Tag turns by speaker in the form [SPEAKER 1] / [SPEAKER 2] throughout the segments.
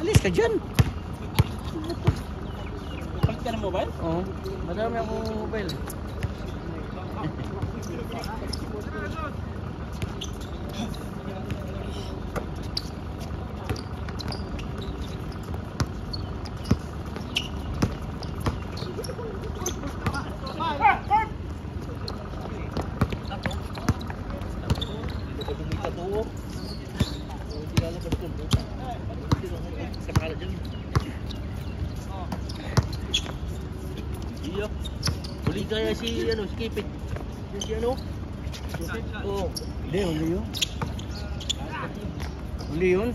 [SPEAKER 1] Alis ka dyan.
[SPEAKER 2] Palit ka ng mobile?
[SPEAKER 1] Oo. Madami akong mobile.
[SPEAKER 2] Iya. Huli kaya si ano, si Kipit. Si ano? Oo.
[SPEAKER 1] Hindi, huli yun. Huli yun.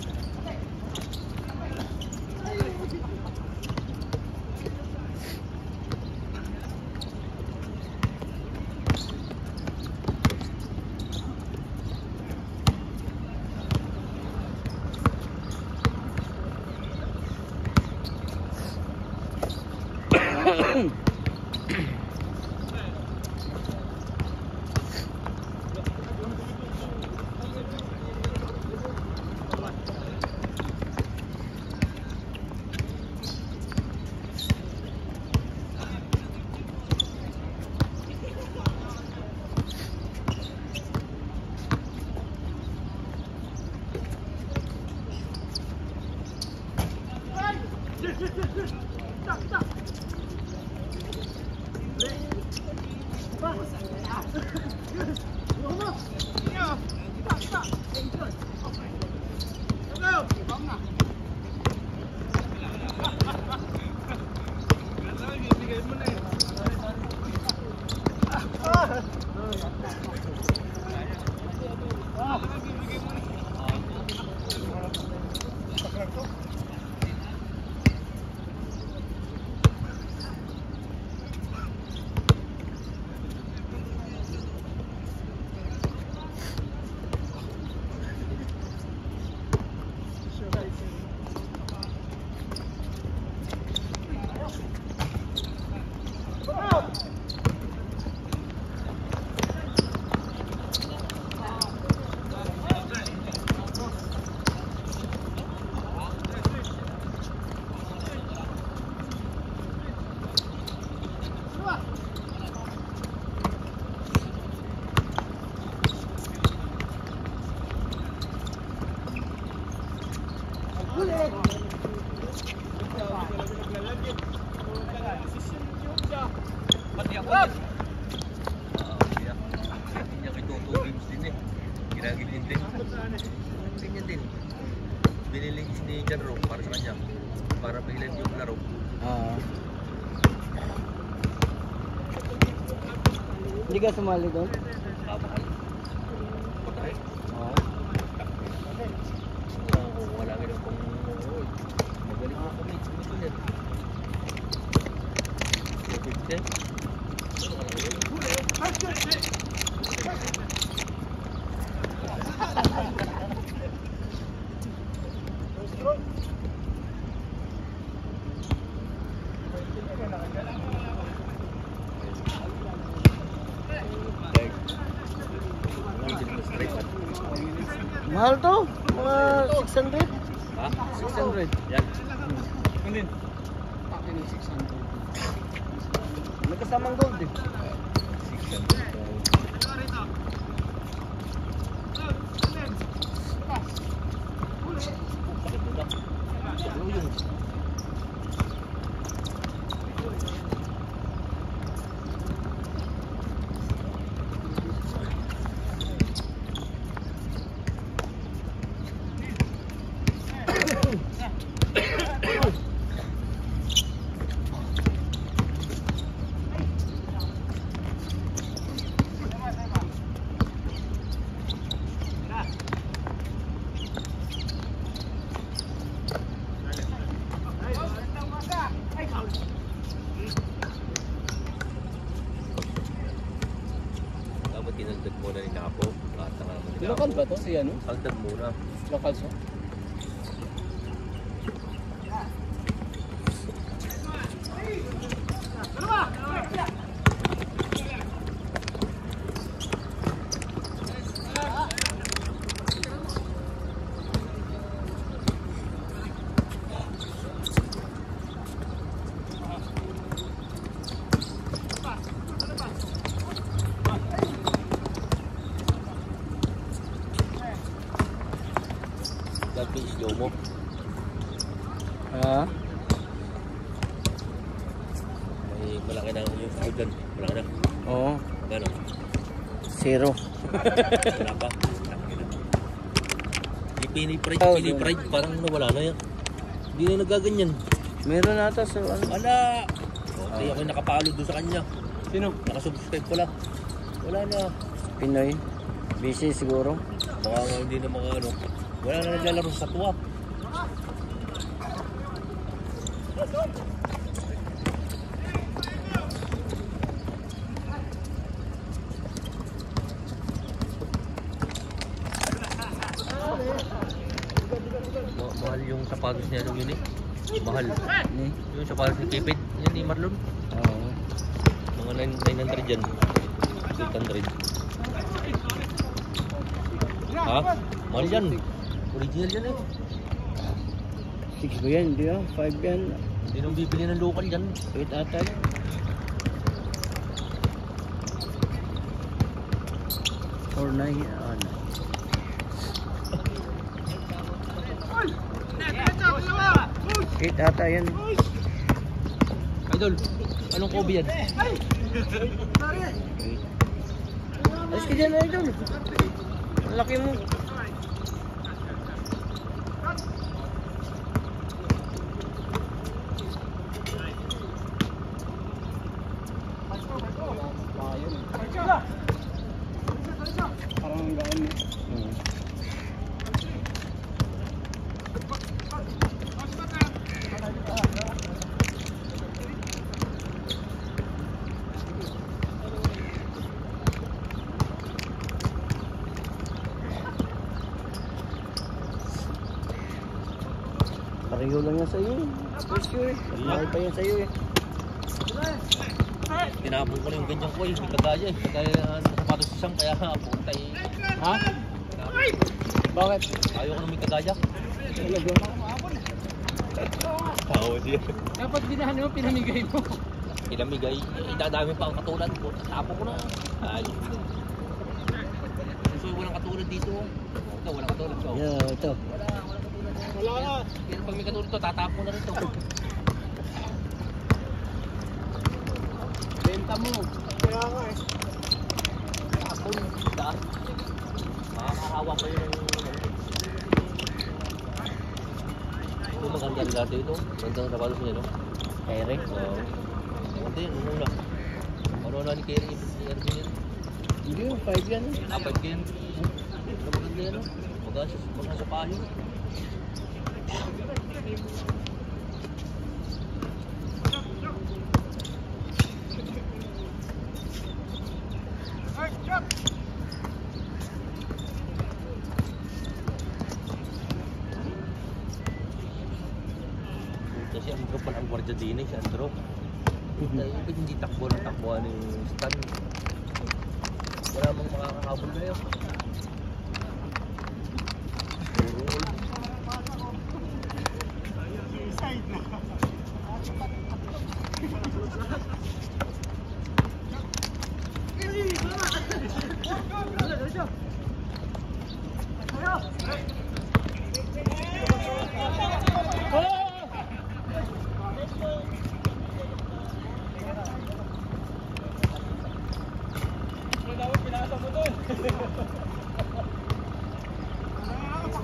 [SPEAKER 2] Binili ni Janro para sa kanya, para pilit yung laro.
[SPEAKER 1] Hindi ka sumali doon?
[SPEAKER 2] Wala ka lang kung magaling mo kami.
[SPEAKER 1] Mahal to? Mga 600?
[SPEAKER 2] Ha?
[SPEAKER 1] 600?
[SPEAKER 2] Yan.
[SPEAKER 1] Kunin. Akin yung 600. May kasamang gold eh.
[SPEAKER 2] 600. Tinagdag muna ni Napo.
[SPEAKER 1] Lokal ba to? Si ano?
[SPEAKER 2] Agdag muna.
[SPEAKER 1] Lokal so?
[SPEAKER 2] mo.
[SPEAKER 3] Ha?
[SPEAKER 2] May malaki na yung food dyan. Malaki na.
[SPEAKER 3] Oo.
[SPEAKER 2] Gano'n?
[SPEAKER 3] 0.
[SPEAKER 2] Wala pa. Yung pinipride, parang nawala na yan. Hindi na nagaganyan.
[SPEAKER 3] Meron ata sa ano.
[SPEAKER 2] Wala! Hindi ako nakapalo doon sa kanya.
[SPEAKER 1] Sino?
[SPEAKER 2] Nakasubscribe pala. Wala na.
[SPEAKER 3] Pinoy. Busy siguro.
[SPEAKER 2] Baka nga hindi na mga ano. Wala na naglalaro sa tuwa. Mahal yung sapatos niya nung yun eh. Mahal.
[SPEAKER 3] Ni.
[SPEAKER 2] Yung sapatos ni Kipid. Yan ni Marlon.
[SPEAKER 3] Oo.
[SPEAKER 2] Mga 900 dyan. 800. Ha? Mahal yan. Original yan eh.
[SPEAKER 3] 6 ba yan? Hindi ah. 5 yan.
[SPEAKER 2] Hindi nang bibili ng local yan.
[SPEAKER 3] 8 ata yan. Or 9. Ano? Eight ata yan.
[SPEAKER 2] Idol, anong Kobe yan?
[SPEAKER 3] Ayos ka dyan, idol. Ang laki mo.
[SPEAKER 1] Parang ang gaan mo.
[SPEAKER 3] Pareho lang yan sa'yo. Presyo eh. Malaki pa yan sa'yo eh.
[SPEAKER 2] Tinapon ko na yung ganyan ko eh. Hindi kagaya eh. Kagaya ng sapatos isang kaya punta eh.
[SPEAKER 1] Ha? Bakit?
[SPEAKER 2] Ayaw ko na may kagaya.
[SPEAKER 1] Talaga?
[SPEAKER 2] Tao siya.
[SPEAKER 1] Dapat binahan mo, pinamigay mo.
[SPEAKER 2] Pinamigay. Idadami pa ang katulad ko. Tapon ko na. Ayos. Gusto ko ng katulad dito. Ito, walang katulad ko.
[SPEAKER 3] Yeah, ito.
[SPEAKER 1] Wala na.
[SPEAKER 2] Pero pag may katulad to, tatapon na rin to.
[SPEAKER 1] Benta mo. Kaya nga eh.
[SPEAKER 2] Tapon. Daan. Makakahawa ko yun ng... Ito maganda rin dati ito. Magandang sapatos niya, no?
[SPEAKER 3] Kere.
[SPEAKER 2] Oo. Hindi, ano na. Ano na ni Kerry? Erwin yan.
[SPEAKER 3] Hindi yung 5 yan.
[SPEAKER 2] Ah, 5 yan. Ito maganda yan, no? Mga sa pahin. Kasi ang kapal ang gwardiya din eh, si Andro. Hindi takbo ng takbuhan ni Stan. Wala mong makakahabol na yun.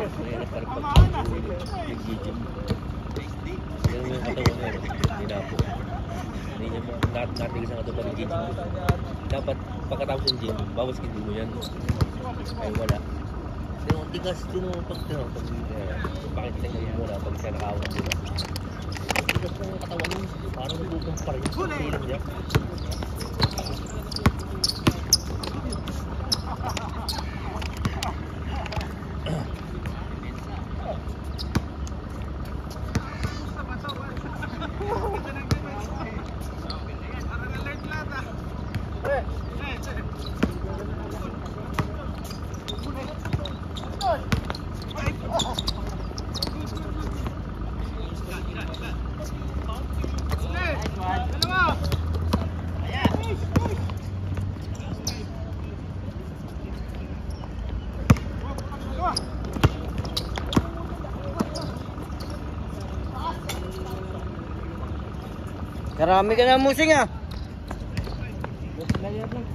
[SPEAKER 2] Mahirap pa rin pag-gym. Pero yung katawan mo, hindi na po. Hindi niya mo, natigis ang katawan pag-gym. Dapat pagkatapos ng gym, bawas hindi mo yan. Ay wala. Pero ang tigas din mo pag bakit tingnan mo na pag siya nakawag dito. Ang tigas ng katawan mo, parang nabubong pa rin. Pilang niya.
[SPEAKER 3] Karami ka na musing ah.
[SPEAKER 1] Layer lang.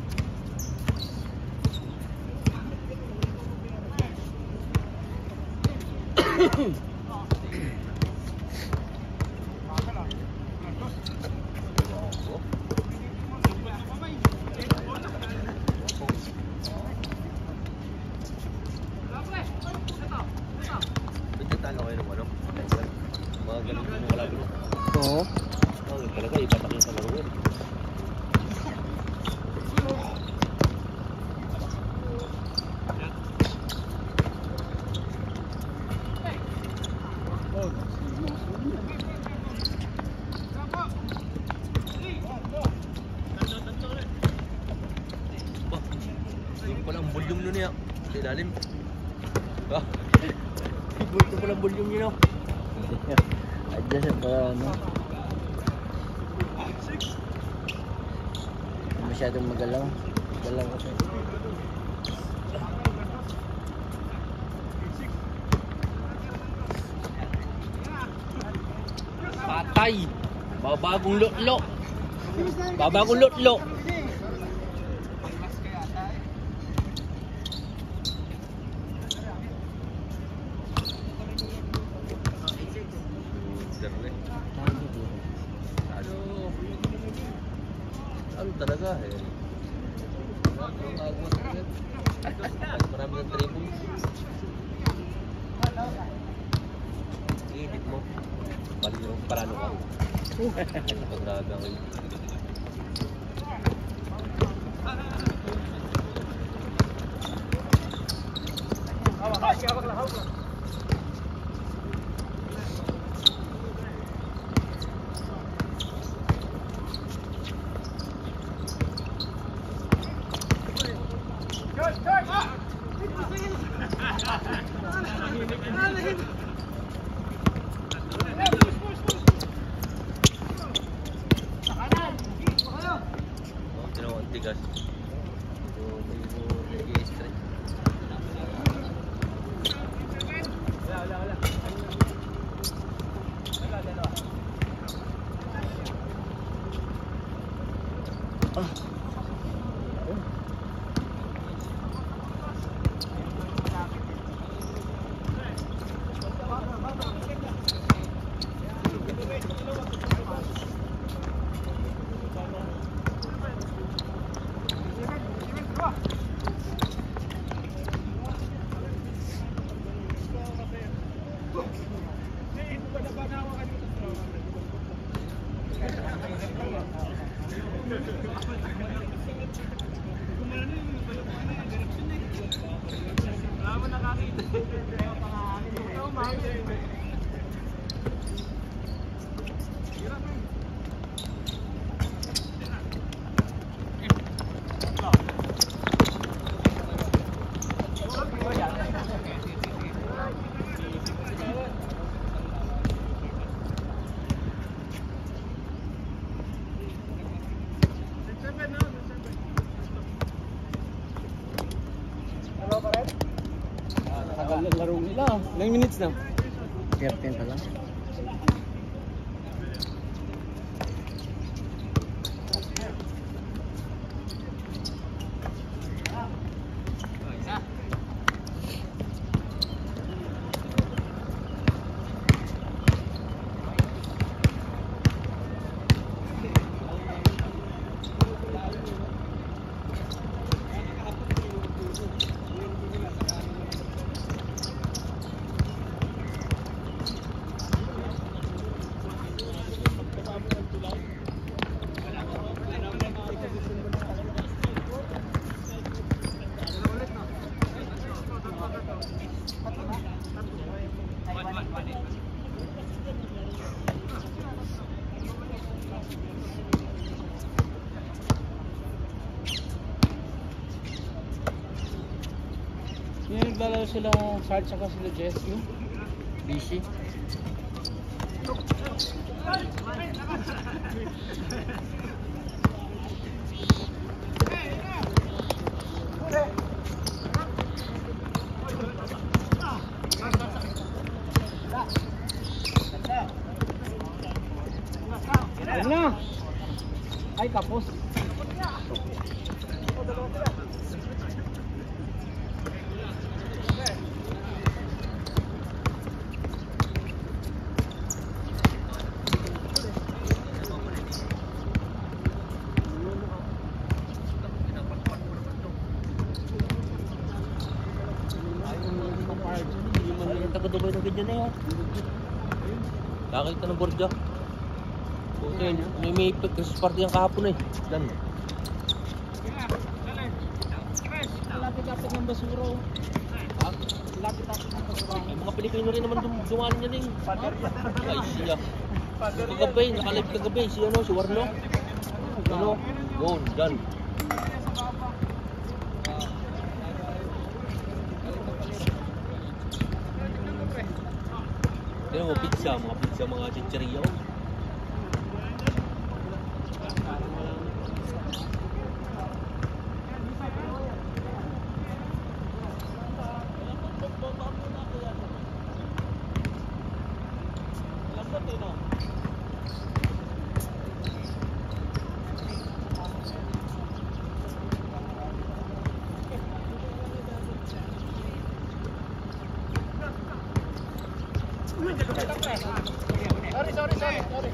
[SPEAKER 2] Talo kayo ng ano? Mga ganun yung wala bro.
[SPEAKER 3] Oo.
[SPEAKER 2] Oh, talaga ipatak yung sa laro yun. Bah, yung palang volume nun niya. Sa ilalim. Bah, yung palang volume niya.
[SPEAKER 3] Adjust para ano. Masyadong magalaw. Galaw kasi.
[SPEAKER 2] Patay! Babagong lotlo! Babagong lotlo! Ano talaga eh? Marami ng triple. I-edit mo. Parano ka. Grabe ako yun. Tinawag tigas. Nag-i-stretch.
[SPEAKER 1] Tagal ng laro nila. Ilang minutes na?
[SPEAKER 3] 13 pa lang.
[SPEAKER 1] Yung naglalaro sila Sarge saka sila Jessie.
[SPEAKER 3] Busy.
[SPEAKER 1] Ano na? Ay, kapos.
[SPEAKER 2] Ay, taga-Dubai na ganyan na yan. Nakakita ng Borja. Okay, may Christmas party yung kahapon eh. Dan.
[SPEAKER 1] Lapit-lapit ng basuro.
[SPEAKER 2] Ha?
[SPEAKER 1] Lapit-lapit ng basuro.
[SPEAKER 2] Ay, mga Pilipino rin naman dumaan niya din. Ay, siya. Kagabi, nakalive kagabi. Si ano, si Warlo. Ano? Yun, Dan. Kaya mga pizza, mga chichirya.
[SPEAKER 1] Sorry.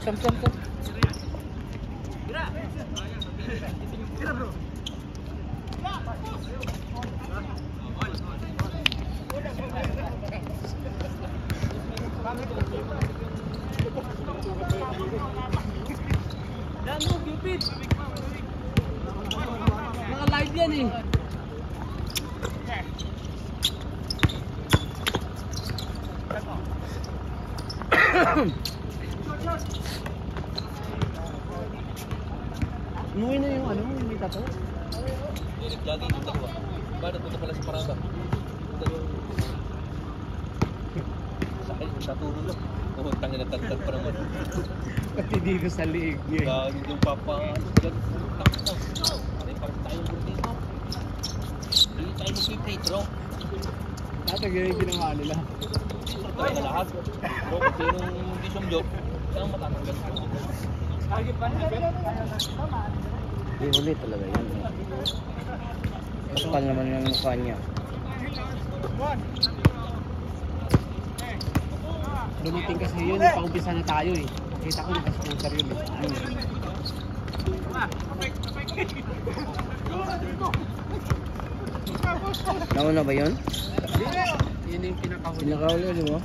[SPEAKER 1] Sam. Dan mo, gipit. Naka-live yan eh.
[SPEAKER 3] Inuwi na yung ano, yung may tato.
[SPEAKER 2] Nag-jogging yung dalawa. Paano punta pala sa Paranga? Sakit, naturo lang. Oh, tangin na tagtag pa naman.
[SPEAKER 3] Pati dito sa liig niya.
[SPEAKER 2] Gagawin yung papa. Ay, parang tayong dito. Hindi tayo mag-play, bro.
[SPEAKER 3] Ito ganyan yung ginawa nila.
[SPEAKER 2] Tayo na lahat. Bro, kasi yung Bishop Job, saan matatanggal?
[SPEAKER 3] Hindi huli talaga yan. Kapal naman yung mukha niya. Dumating kasi yun, paumpisa na tayo eh. Kita ko nakasponsor yun eh. Nauna ba yun?
[SPEAKER 1] Yun yung pinakahuli.
[SPEAKER 3] Pinakahuli, di mo?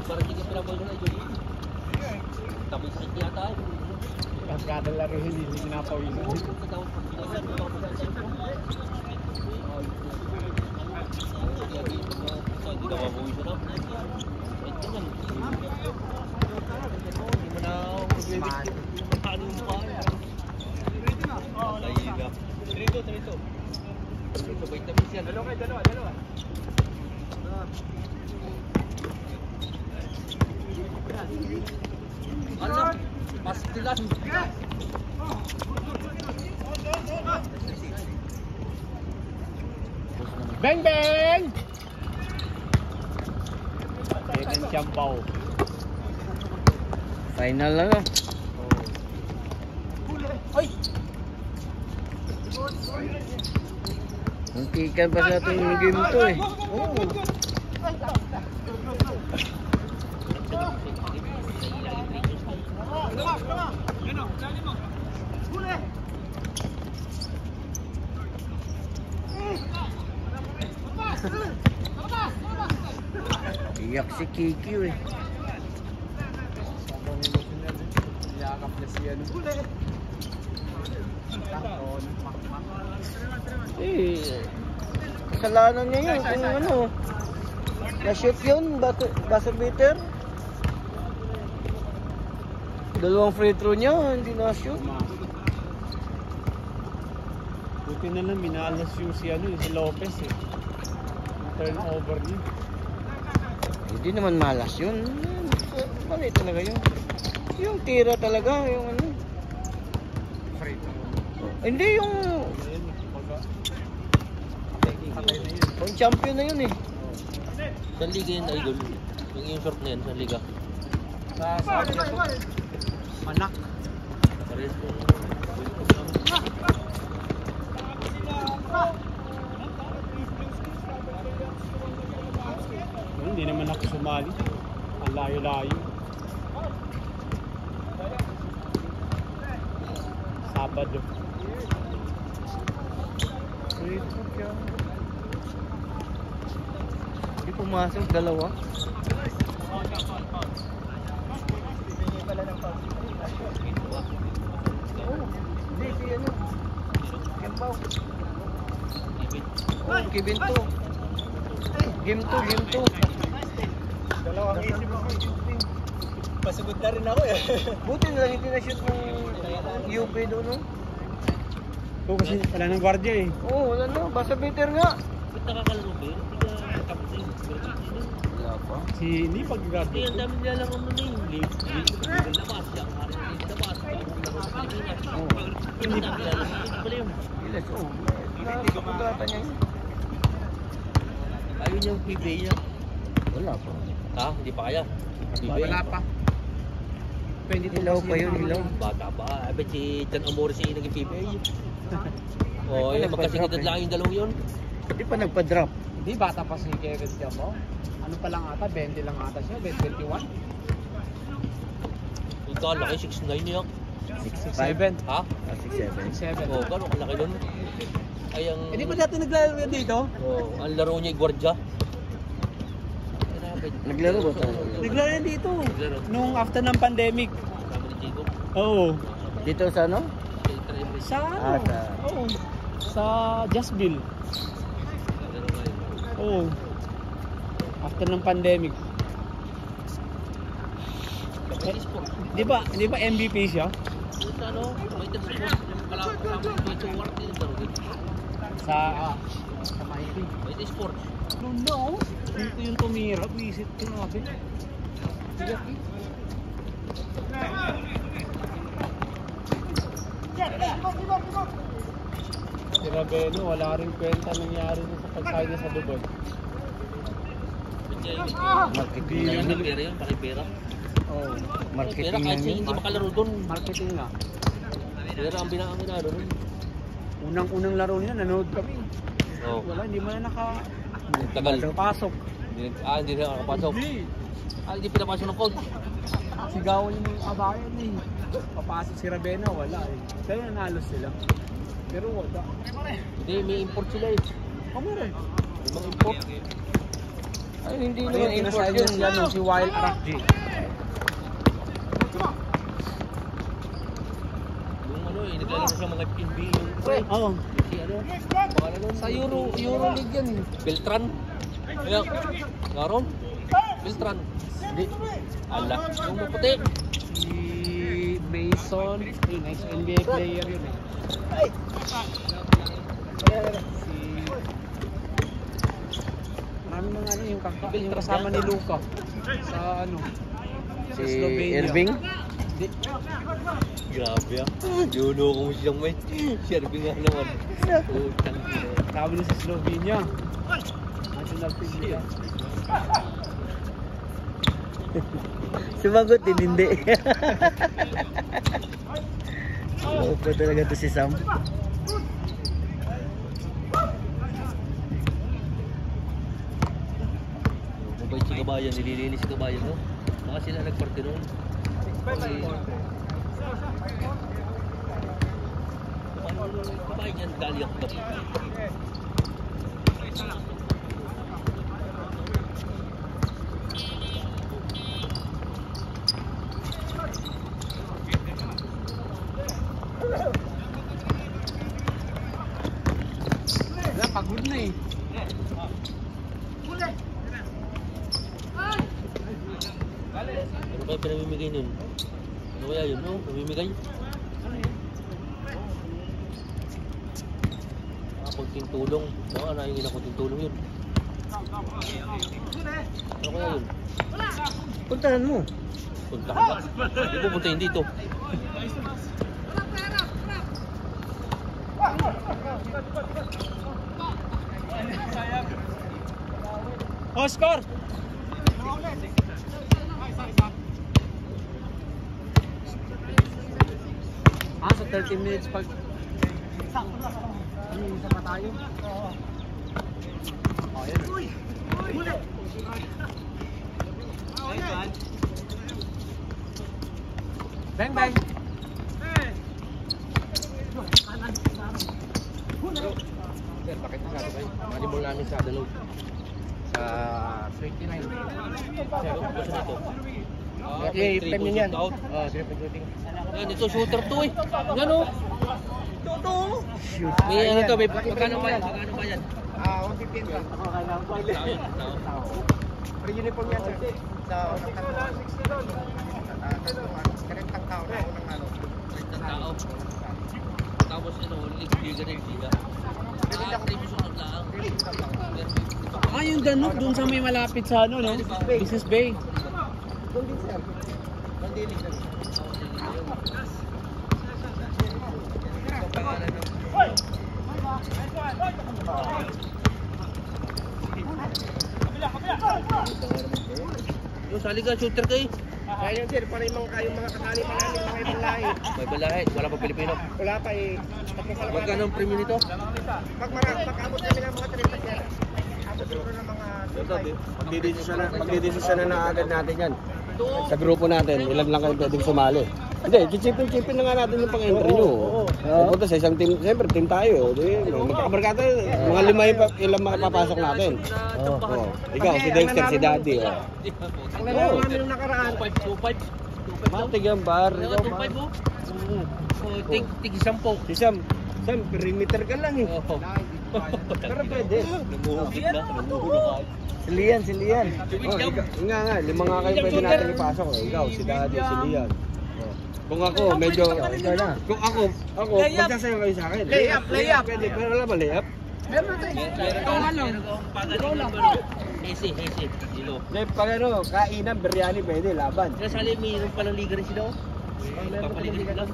[SPEAKER 2] Parang hindi ka pinabol na yun. Tapos sakit yata eh.
[SPEAKER 3] Kada laro hindi pinapawin.
[SPEAKER 2] Hindi ka mabuhay siya na. Wait ka yan. Hindi mo na mag-edit. Paano yung mukha yan? Patay ka. Trito. Trito, vitamins yan. Dalawa. Ano? Pastilan.
[SPEAKER 3] Bang! Kailan Chambaw. Final lang ah.
[SPEAKER 1] Ay!
[SPEAKER 3] Nantikan pa sa ating game to eh. Oh. Iyak si Kiki eh.
[SPEAKER 1] Nakaka-plus yan.
[SPEAKER 3] Kasalanan niya yun kung ano. Na-shoot yun, buzzer beater. Dalawang free throw niya, hindi na-shoot.
[SPEAKER 1] Buti na lang, minalas yung si Lopez eh. Yung turnover niya.
[SPEAKER 3] Hindi naman malas yun. Mali talaga yun. Yung tira talaga, yung ano. Hindi yung... Yung champion na yun eh.
[SPEAKER 2] Sa liga yun, idol. Yung short na yan, sa liga.
[SPEAKER 1] Sa Manak.
[SPEAKER 2] Parehas ko.
[SPEAKER 1] Hindi naman ako sumali. Ang layo-layo. Sabado.
[SPEAKER 3] Hindi pumasok, dalawa. Hindi, si ano. Kimpaw. Oh, Kevin to. Game 2.
[SPEAKER 1] Dalawang isip ako. Pasugod na rin ako eh.
[SPEAKER 3] Buti na lang hindi na-shoot ng UP doon, no?
[SPEAKER 1] Oo, kasi wala nang gwardiya eh.
[SPEAKER 3] Oo, wala na. Basta beater nga.
[SPEAKER 2] Ba't nakakalaro ba yun? Hindi ka tapos na yun.
[SPEAKER 3] Wala pa.
[SPEAKER 1] Si hindi
[SPEAKER 2] Hindi,
[SPEAKER 1] pag-gwardiya.
[SPEAKER 2] ang dami nilalaro mo na yun. Labas siya. Labas. Hindi na nilalaro. Hindi pala yun.
[SPEAKER 3] Ilas, oh. Nakakontrata niya yun.
[SPEAKER 2] Ayun yung PBA niya.
[SPEAKER 3] Wala pa.
[SPEAKER 2] Ha? Hindi pa kaya. PBA.
[SPEAKER 1] Wala pa.
[SPEAKER 3] Hilaw pa yun, hilaw.
[SPEAKER 2] Bata pa. Abet si Jan Amores yung naging PBA. Oo, yun. Magkasigitad lang yung dalawang yun.
[SPEAKER 3] Hindi pa nagpa-drop.
[SPEAKER 1] Hindi, bata pa si Kevin Diamo. Ano pa lang ata? 20 lang ata siya. 21?
[SPEAKER 2] Ikaw, laki 6'9" niya.
[SPEAKER 1] 7.
[SPEAKER 2] Ha?
[SPEAKER 3] 6'7".
[SPEAKER 1] 7.
[SPEAKER 2] Oo, gano'n kalaki nun. Ay, ang...
[SPEAKER 1] Hindi ba dati naglalaro yan dito?
[SPEAKER 2] Oo, ang laro niya ay gwardya.
[SPEAKER 3] Naglaro ba tayo?
[SPEAKER 1] Naglaro yan dito.
[SPEAKER 2] Naglaro.
[SPEAKER 1] Nung after ng pandemic.
[SPEAKER 2] Kasama ni Chico.
[SPEAKER 1] Oo.
[SPEAKER 3] Dito sa ano?
[SPEAKER 1] Sa
[SPEAKER 3] Ah,
[SPEAKER 1] ano?
[SPEAKER 3] sa-
[SPEAKER 1] Oo. Sa Jasville.
[SPEAKER 2] Laro ngayon.
[SPEAKER 1] Oo. After ng pandemic.
[SPEAKER 2] Kapag sport.
[SPEAKER 1] Di ba MVP siya?
[SPEAKER 2] Yung sa ano, may sport. Yung kasama yung Tuwar, yung laro din.
[SPEAKER 1] Sa Mighty.
[SPEAKER 2] May sport.
[SPEAKER 1] No. Dito yung tumira. Visit ko natin. Sige. Si Raveno, wala rin kwenta nangyari sa pagkain niya sa Dubai.
[SPEAKER 3] Marketing lang yun.
[SPEAKER 2] Pera yun, pakipera.
[SPEAKER 1] Oh,
[SPEAKER 2] Pera
[SPEAKER 3] Marketing
[SPEAKER 2] kahit
[SPEAKER 3] lang
[SPEAKER 2] siya
[SPEAKER 3] yun.
[SPEAKER 2] hindi makalaro doon.
[SPEAKER 1] marketing nga.
[SPEAKER 2] Pera ang binangan doon.
[SPEAKER 1] Unang laro niya, nanood kami.
[SPEAKER 2] Oo.
[SPEAKER 1] Wala, hindi mo na
[SPEAKER 2] Tagal.
[SPEAKER 1] nakapasok.
[SPEAKER 2] Hindi na nakapasok. Hindi pinapasok ng code.
[SPEAKER 1] Sigawan yung abayan eh. Papasok si Ravena, wala eh. Pero nanalo sila. Pero wala.
[SPEAKER 2] Hindi, may import sila eh.
[SPEAKER 1] Kamara eh.
[SPEAKER 2] May mga import.
[SPEAKER 3] Ay, hindi
[SPEAKER 1] Ayun,
[SPEAKER 3] naman import
[SPEAKER 1] inasign
[SPEAKER 3] yun.
[SPEAKER 1] niya si Wild Arakji.
[SPEAKER 2] Yung ano eh, naglalaro sa mga NBA.
[SPEAKER 1] Oo.
[SPEAKER 2] Si ano? Pangalan nun?
[SPEAKER 1] Sa Euroleague yan eh.
[SPEAKER 2] Beltran. Kaya, ngaron? Beltran.
[SPEAKER 3] Hindi.
[SPEAKER 2] Ala, yung maputi.
[SPEAKER 1] Si Mason, yun, next NBA player yun eh. Si... Marami mga ano yung kasama ni Luka. Sa ano?
[SPEAKER 3] Si
[SPEAKER 1] Sa Slovenia.
[SPEAKER 3] Irving?
[SPEAKER 1] Di,
[SPEAKER 2] Grabe ah. Juno ko siyang may. Sherby nga naman. Utang ina.
[SPEAKER 1] tawag niya sa Slovenia. National team nila.
[SPEAKER 3] Sumagot din, hindi. Upo talaga to si Sam.
[SPEAKER 2] Mabait si Kabayan, nililinis si Kabayan, no? Baka sila nagparte noon. Kabayan yan, daliak ba? Ano kaya pinamimigay nun? Ano kaya yun, no? Namimigay? Konting tulong. Baka nahingin na konting tulong yun. Ano kaya yun?
[SPEAKER 3] Puntahan mo.
[SPEAKER 2] Punta ka. Hindi pupuntahin dito.
[SPEAKER 1] Oscar! Sa 30 minutes pag... Isa pa tayo? Oo. Oh, yan. Uy! Huli! Bang, bang!
[SPEAKER 3] Sir, bakit na sabi kayo? Malibol namin sa Dalog. Sa 29.
[SPEAKER 2] Sir, gusto nito.
[SPEAKER 3] Okay, time yun yan.
[SPEAKER 2] Out.
[SPEAKER 3] Oh, sir, pag-shooting.
[SPEAKER 2] Yan, ito shooter to eh. Yan o.
[SPEAKER 3] Shoot.
[SPEAKER 2] May ano to, may magkano ba yan? Magkano ba yan?
[SPEAKER 3] 150 yan. Free uniform yan, sir. Sa unang tao. Karentang tao na unang ano.
[SPEAKER 2] Isang tao. Tapos ano, liga na yung liga. Division lang.
[SPEAKER 1] Yung ganun, dun sa may malapit sa ano, no? Business Bay.
[SPEAKER 3] Doon din, sir. Doon din, sir.
[SPEAKER 2] Yung sali ka, shooter kayo.
[SPEAKER 3] Kaya yan, sir, para yung mga kasali pa namin, mga ibang lahi.
[SPEAKER 2] May balahe, wala pa Pilipino.
[SPEAKER 3] Wala pa eh. Tapos sa
[SPEAKER 2] Magkano ang premium nito?
[SPEAKER 3] pag-abot namin ng mga 30, sir. Abot siguro ng mga... Magdidesisyon na agad natin yan. Sa grupo natin, ilan lang kayo pwedeng sumali. Hindi, chipin na nga natin yung pang-entry nyo. Pupunta sa isang team, siyempre team tayo. Magkakabarkada, mga ilang makapapasok natin. Ikaw, si Dexter, si Daddy. Ang lalaro namin nung nakaraan.
[SPEAKER 2] 2.5.
[SPEAKER 3] Matig yan, bar.
[SPEAKER 2] 2.5 mo? Tig 10.
[SPEAKER 3] Si Sam, perimeter ka lang eh. Pero pwede.
[SPEAKER 2] Namuhugit na, namuhulog ka.
[SPEAKER 3] Si Lian. Nga, 5 nga kayo pwede natin ipasok. Ikaw, si Daddy, si Lian. Kung ako, medyo... Kung ako, magsasayo kayo sa akin.
[SPEAKER 1] Layup.
[SPEAKER 3] Pwede, pero wala ba layup?
[SPEAKER 1] Meron tayo.
[SPEAKER 2] Meron akong Hesi, dilo.
[SPEAKER 3] Pag ano, kainan, biryani, pwede, laban.
[SPEAKER 2] Kasali, mayroon palang liga rin sila. Papaligid lang.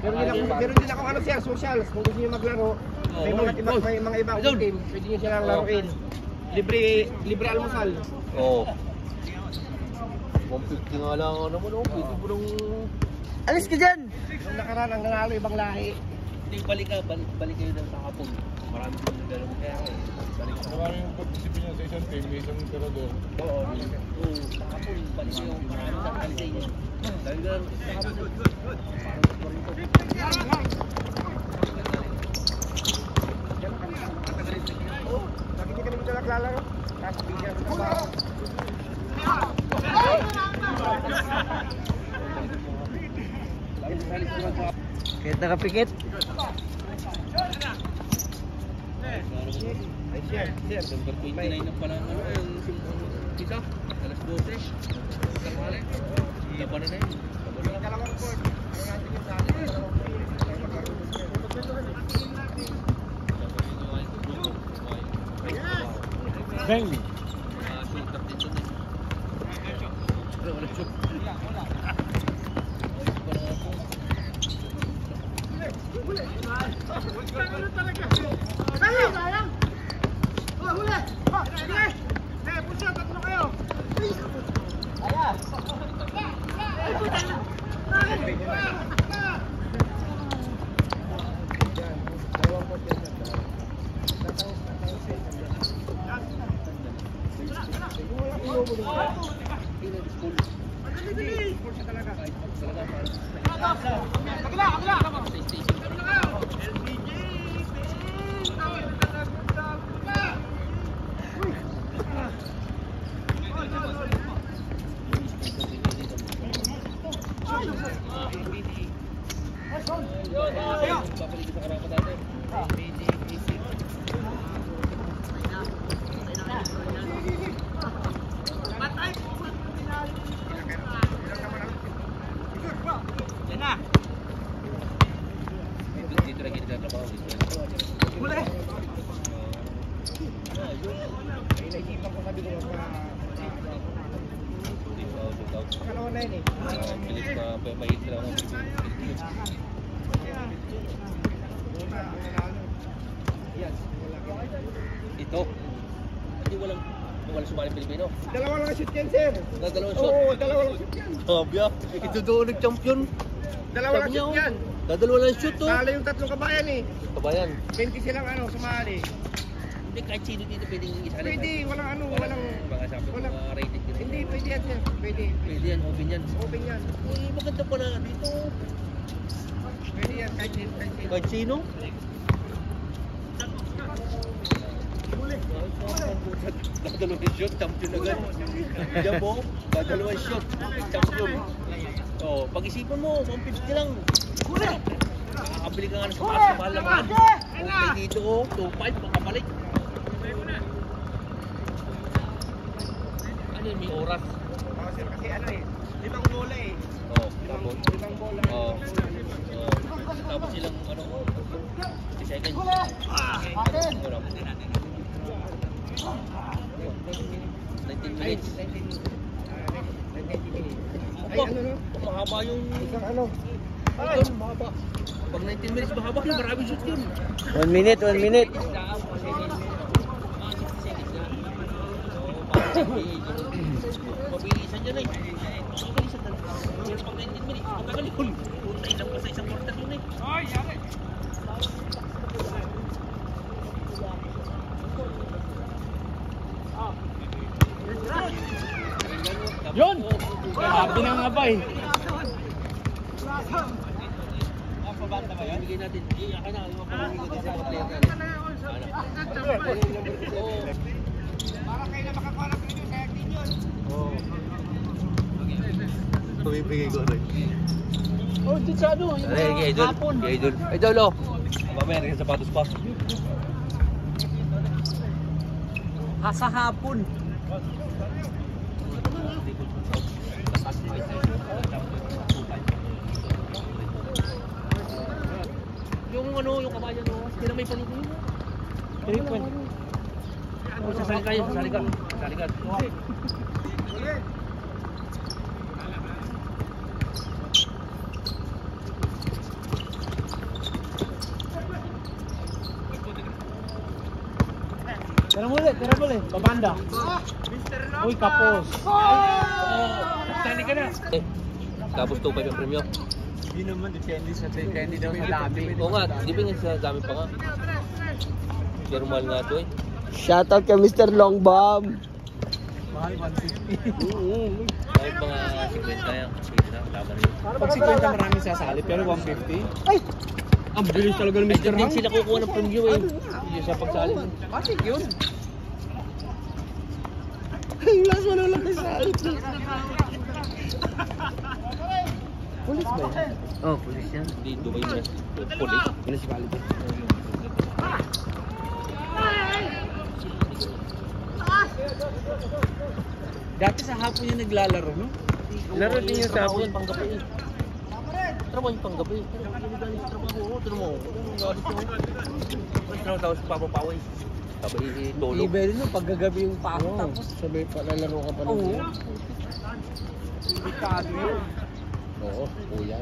[SPEAKER 3] Meron din ako ano siya, socials. Kung gusto niyo maglaro, may mga ibang team, pwede niyo silang laruin. Libre almusal.
[SPEAKER 2] Oo. 150 nga lang naman, pwede mo nung...
[SPEAKER 3] Alis ka dyan! Nung nakaraan ang nanalo ibang lahi.
[SPEAKER 2] Hindi, balik kayo ng kahapon. Marami pang naglalaro kaya balik ka.
[SPEAKER 4] Marami yung participate niya sa isang team, may isang tirador.
[SPEAKER 2] Oo, kahapon, balik kayo. Marami sa kanila yun. Dahil nga, kahapon.
[SPEAKER 3] Bakit hindi kami dito naglalaro? Kasi bigyan ko ba? Kahit nakapikit? Ay, sir.
[SPEAKER 2] Number 29 na pala yung pizza. Alas 12. Karmali. Laban na yun.
[SPEAKER 3] Dalawang court. Ano natin yung sa atin? Dalawang court.
[SPEAKER 1] Bang!
[SPEAKER 2] Shooter din dun eh. Wala shoot. Bilis pa, mahit lang ako. Ito. Hindi walang sumaling Pilipino.
[SPEAKER 3] Dalawa lang shoot yan, sir.
[SPEAKER 2] Dalawang shot.
[SPEAKER 3] Oo, dalawa lang shoot yan.
[SPEAKER 2] Sabi ah, ito doon nag-champion.
[SPEAKER 3] Dalawa lang shoot yan.
[SPEAKER 2] Dadalawa lang shoot to.
[SPEAKER 3] Sali yung tatlong kabayan eh.
[SPEAKER 2] Kabayan.
[SPEAKER 3] 20 silang sumali.
[SPEAKER 2] Hindi kahit sino dito pwedeng isali.
[SPEAKER 3] Pwede, walang
[SPEAKER 2] Mga sabi ko,
[SPEAKER 3] walang-
[SPEAKER 2] mga rated din.
[SPEAKER 3] Hindi, pwede yan, sir. Pwede.
[SPEAKER 2] Pwede yan, open yan.
[SPEAKER 3] Open yan.
[SPEAKER 2] Maganda pala dito.
[SPEAKER 3] Pwede yan, kahit sino.
[SPEAKER 2] Kahit sino? Dadalawang shot, champion agad. Diyan mo, dadalawang shot, champion. Oh, pag-isipan mo, 150 lang. Nakakabili ka nga ng sapatos sa mahal naman. Okay dito, 2.5, makabalik. Ano yun, may oras.
[SPEAKER 3] Oo, sir, kasi ano eh. 5 bola eh.
[SPEAKER 2] Oh, tapos.
[SPEAKER 3] 5 bola.
[SPEAKER 2] Oh. Tapos silang ano, 50 seconds. Ano? 19 minutes.
[SPEAKER 3] 19 minutes. Ay,
[SPEAKER 2] Opo,
[SPEAKER 3] ano no?
[SPEAKER 2] mahaba yung...
[SPEAKER 3] Isang ano?
[SPEAKER 2] Ay, mahaba. Pag 19 minutes mahaba yun, maraming shoot yun.
[SPEAKER 3] 1 minute, 1 minute.
[SPEAKER 2] Mabilisan dyan eh. Mabilisan dyan. Pero pag 19 minutes, magkagaling. Puntay lang pa sa isang quarter yun eh.
[SPEAKER 1] Yun! Sabi na nga ba eh.
[SPEAKER 2] Ibigay natin. Akin na, yung mapamigay din sa mga player natin. Oo.
[SPEAKER 3] Para kayo na makakuha ng video sa acting yun.
[SPEAKER 2] Oo. Tumibigay ko rin.
[SPEAKER 1] Oh, dito sa ano, yung mga hapon.
[SPEAKER 2] Idol. Idol, oh. Mamaya rin sa sapatos pa.
[SPEAKER 1] Sa hapon.
[SPEAKER 2] Yung ano, yung kabayan, no? Hindi na may paluto yun.
[SPEAKER 1] Triple.
[SPEAKER 2] Sasali kayo, sasali ka. Sasali ka.
[SPEAKER 1] Tara muli. Babanda. Uy, kapos. Sali ka na.
[SPEAKER 2] Tapos 2.5 yung premyo.
[SPEAKER 1] Hindi naman, depende daw sa labi.
[SPEAKER 2] Oo nga, di ba nga sa dami pa nga. Pero mahal nga ito eh.
[SPEAKER 3] Shoutout kay Mr. Long Bomb.
[SPEAKER 1] Mahal, 150.
[SPEAKER 2] Kahit mga 50 yan. Pwede na, tama rin.
[SPEAKER 1] Pag 50 maraming sasali, pero 150. Ay!
[SPEAKER 3] Ang bilis talaga ng Mr.
[SPEAKER 2] Hindi sila kukuha ng premyo eh. Hindi sa pagsali.
[SPEAKER 1] Bakit yun?
[SPEAKER 3] Ang last one lang kay Sal. Pulis ba yan?
[SPEAKER 2] Oh, pulis yan. Hindi, Dubai na. Pulis.
[SPEAKER 3] Municipality.
[SPEAKER 1] Dati sa hapon yung naglalaro, no?
[SPEAKER 3] Laro din yung
[SPEAKER 2] Trabaho
[SPEAKER 3] sabon.
[SPEAKER 2] yung panggabi eh. Trabaho yung panggabi. Hindi galing sa trabaho. Tignan mo. Galing ko. May trabaho tapos papapaway. Tapos itulog.
[SPEAKER 1] Iba rin no, paggagabi yung pasok tapos.
[SPEAKER 3] Sabay pa, lalaro ka pa
[SPEAKER 1] Oo.
[SPEAKER 3] ng
[SPEAKER 1] Delikado yun.
[SPEAKER 3] Oo, kuya.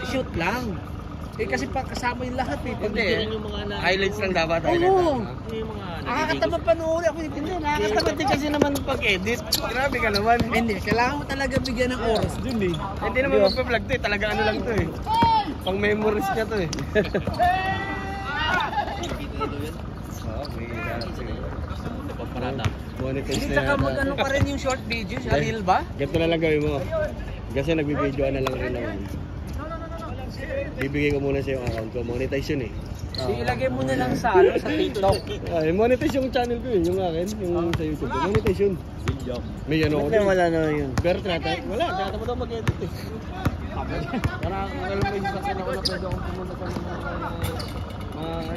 [SPEAKER 1] Shoot lang. Eh kasi pa kasama yung lahat eh.
[SPEAKER 2] Hindi yung mga
[SPEAKER 3] Highlights lang dapat.
[SPEAKER 1] Oo.
[SPEAKER 2] yung mga
[SPEAKER 1] Nakakatamad panoorin ako hindi. Nakakatamad din kasi naman pag-edit.
[SPEAKER 3] Grabe ka naman.
[SPEAKER 1] Hindi, kailangan mo talaga bigyan ng oras dun eh.
[SPEAKER 3] Hindi naman magpa-vlog to eh. Talaga ano lang to eh. Pang memories niya to eh. Oo, may
[SPEAKER 2] pamparata.
[SPEAKER 3] monetize
[SPEAKER 1] Hindi,
[SPEAKER 3] na
[SPEAKER 1] saka
[SPEAKER 3] yata.
[SPEAKER 1] mag-ano pa rin yung short videos, Halil ba?
[SPEAKER 3] Ganito na lang gawin mo. Kasi nagbibidyoan na lang rin naman. Bibigay ko muna sa yung account ko. Monetize yun eh.
[SPEAKER 1] Di ilagay mo na lang sa ano, sa TikTok.
[SPEAKER 3] Monetize yung channel ko eh. Yung akin, yung sa YouTube. Monetize yun. May ano ako din.
[SPEAKER 1] Wala na yun.
[SPEAKER 3] Pero wala. Tinatamad ako mag-edit eh. Para alam mo yung sakin ako na pwede akong pumunta sa mga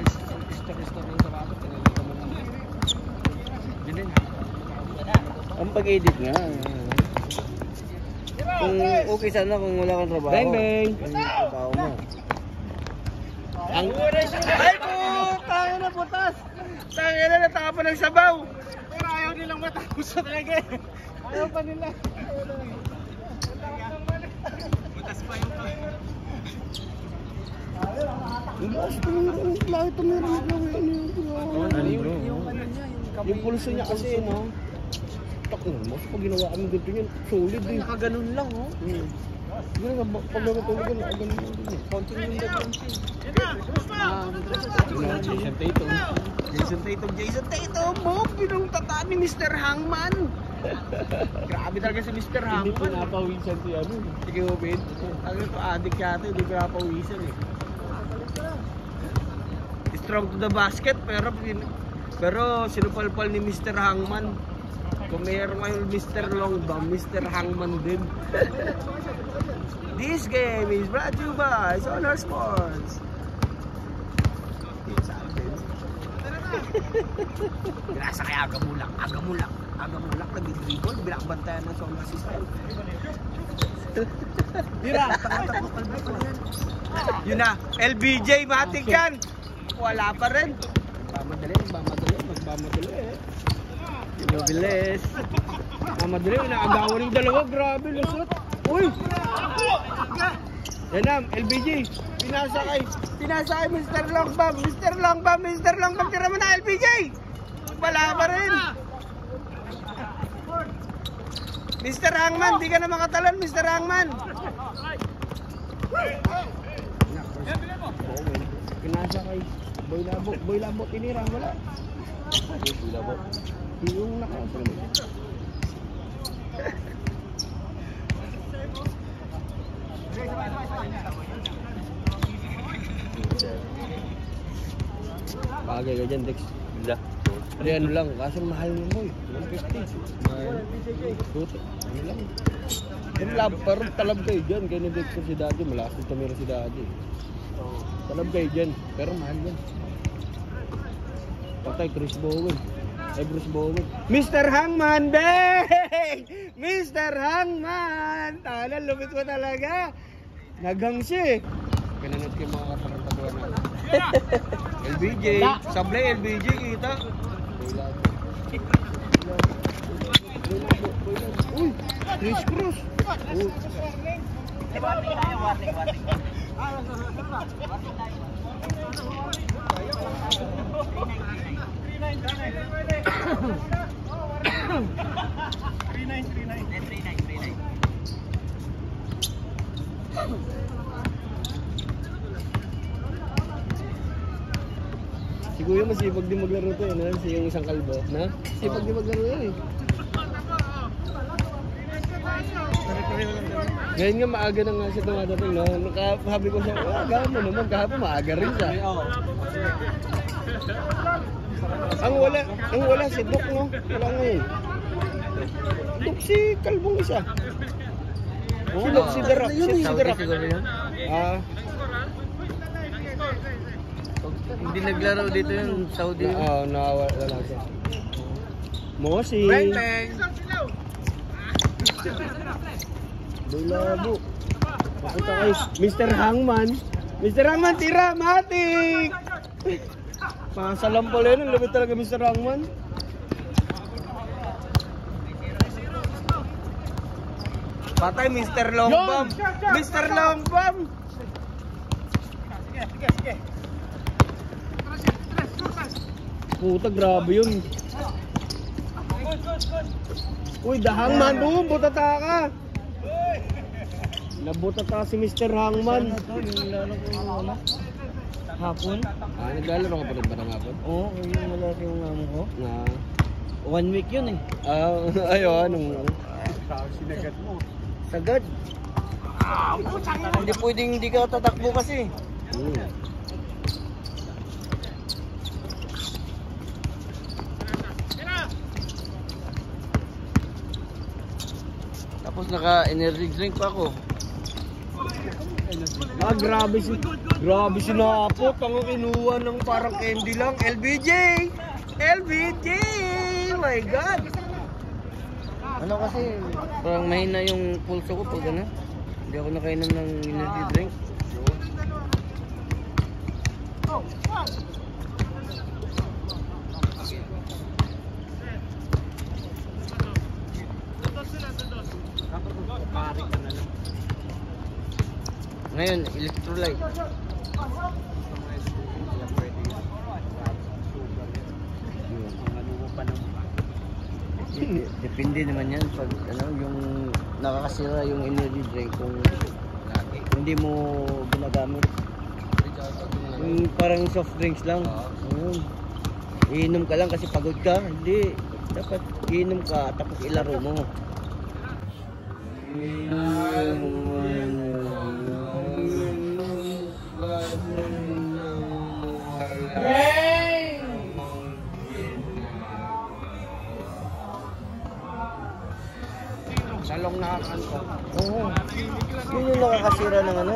[SPEAKER 3] stock-stock ng sapatos. Tinalita mo naman. Yun din.
[SPEAKER 1] Ang pag-edit nga.
[SPEAKER 3] Kung okay sana kung wala kang trabaho.
[SPEAKER 1] Bang, bang.
[SPEAKER 3] Yung trabaho mo. Ang ay po! Tangin na butas! Tangin na natapon ng sabaw!
[SPEAKER 1] Pero ayaw nilang matapos sa talaga eh. Ayaw pa nila. Butas pa yung
[SPEAKER 3] Bakit tumira na yung pulso niya kasi, no? Takot mo, pag ginawa kami dito yun, solid eh.
[SPEAKER 1] Nakaganon lang, oh.
[SPEAKER 3] Yun nga, pag natulog na, ganun lang din eh.
[SPEAKER 1] Konting yung dagan
[SPEAKER 3] Jason Tatum.
[SPEAKER 1] Jason Tatum, mo! Pinungtataan ni Mr. Hangman. Grabe talaga si Mr.
[SPEAKER 3] Hindi
[SPEAKER 1] Hangman.
[SPEAKER 3] pinapawisan si ano.
[SPEAKER 1] Sige, Obed. Ano ito, addict yata, hindi pinapawisan eh. Strong to the basket, pero sinupalpal ni Mr. Hangman. Kung mayroon ngayon Mr. Longbam, Mr. Hangman din. This game is brought to you by Solar Sports. Grasa kaya agamulak, nag-dribble, binakabantayan ng Solar System. Yun na, takatakot kalbay pa yan. Yun na, LBJ, matik yan. Wala pa rin.
[SPEAKER 3] Magmamadali eh. Bilis. Mamadali, naagawa rin dalawa, grabe, lusot. Uy! Yan na, LBJ. Pinasakay, Mr. Longbam, tira mo na, LBJ! Wala pa rin. Mr. Hangman, di ka na makatalon, Mr. Hangman. Pinasakay. Boy Labo, tinira, wala. Boy Labo. Yung nakasunod. Bagay ka dyan, Dex.
[SPEAKER 2] Hindi.
[SPEAKER 3] Pero ano lang, kaso mahal mo mo eh. 150. Puto, ano lang. Pero talab kayo dyan, kaya ni Dex ko si Daddy. Malakas na tumira si Daddy. Talab kayo dyan, pero mahal yan. Patay, Chris Bowen. Bruce Bowen. Mr. Hangman, bang! Mr. Hangman! Tala, lumit mo talaga. Naghang siya eh. Pinanood ko yung mga katarantagawa natin. LBJ. Sablay, LBJ, kita. Uy, Chris Cruz. Uy. Si Kuya masipag din maglaro to eh, no? Si yung isang kalbo, na? Sipag din maglaro yan eh. Ngayon nga maaga na nga siya dumadating, no? Nakahabi ko siya, gamo naman, kahapon maaga rin siya. Ang wala si Dok, no? Wala ngayon. Dok si kalbong isa. Si Dok, si Darak. Si Darak.
[SPEAKER 1] Hindi naglaro dito yung Saudi.
[SPEAKER 3] Oo, nawala na siya. Mosi. Boy Labo. Pakita kay Mr. Hangman. Mr. Hangman, tira! Matik! Masalampol yun. Ang labit talaga Mr. Hangman.
[SPEAKER 1] Patay, Mr. Longbam. Mr. Longbam. Sige.
[SPEAKER 3] Puta, grabe yun. Uy, the Hangman. Boom, butata ka. Nabutata si Mr. Hangman.
[SPEAKER 1] Hapon?
[SPEAKER 3] Naglalaro ka pa rin ba ng hapon?
[SPEAKER 1] Oo, yung malaki yung amo ko.
[SPEAKER 3] Na
[SPEAKER 1] 1 week yun eh.
[SPEAKER 3] Ayun, anong
[SPEAKER 1] Sinagat mo.
[SPEAKER 3] sagad.
[SPEAKER 1] Hindi pwedeng hindi ka tatakbo kasi. Tapos naka-energy drink pa ako.
[SPEAKER 3] Grabe si Napot. Ang kinuha ng parang candy lang. LBJ! My God!
[SPEAKER 1] Ano kasi, parang mahina yung pulso ko pag ano. Hindi ako nakainom ng energy drink. Pare ka na lang. Ngayon, electrolyte. Depende naman yan pag ano, yung nakakasira yung energy drink kung hindi mo ginagamit. Yung parang soft drinks lang. Ayun. Iinom ka lang kasi pagod ka. Hindi. Dapat iinom ka tapos ilaro mo. Salong nakakanto. Oo. Yun yung nakakasira ng ano.